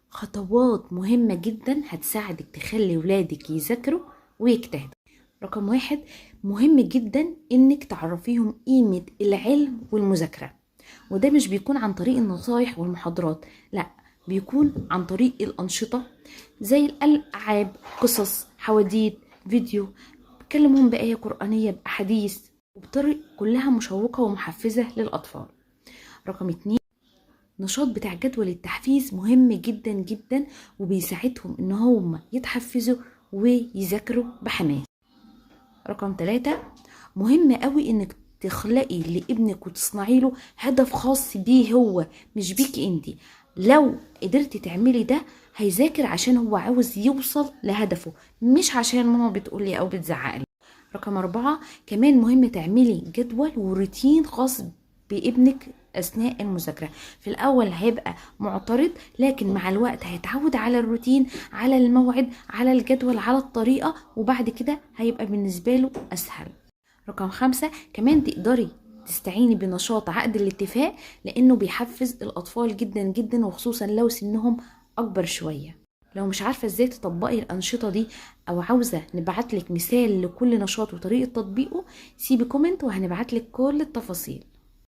خطوات مهمة جدا هتساعدك تخلي ولادك يذاكروا ويجتهدوا. رقم 1، مهم جدا انك تعرفيهم قيمة العلم والمذاكرة، وده مش بيكون عن طريق النصايح والمحاضرات، لا، بيكون عن طريق الأنشطة زي الألعاب، قصص، حواديت، فيديو. بكلمهم بآية قرآنية، بأحاديث، وبطرق كلها مشوقة ومحفزة للأطفال. رقم 2، نشاط بتاع جدول التحفيز مهم جدا جدا، وبيساعدهم ان هم يتحفزوا ويذاكروا بحماس. رقم 3، مهم قوي انك تخلقي لابنك وتصنعي له هدف خاص بيه هو، مش بيكي انتي. لو قدرتي تعملي ده هيذاكر عشان هو عاوز يوصل لهدفه، مش عشان ماما بتقولي او بتزعقلي. رقم 4، كمان مهم تعملي جدول وروتين خاص بابنك اثناء المذاكره. في الاول هيبقى معترض، لكن مع الوقت هيتعود على الروتين، على الموعد، على الجدول، على الطريقه، وبعد كده هيبقى بالنسبه له اسهل. رقم 5، كمان تقدري تستعيني بنشاط عقد الاتفاق، لانه بيحفز الاطفال جدا جدا، وخصوصا لو سنهم اكبر شويه. لو مش عارفه ازاي تطبقي الانشطه دي، او عاوزه نبعتلك مثال لكل نشاط وطريقه تطبيقه، سيبي كومنت وهنبعتلك كل التفاصيل.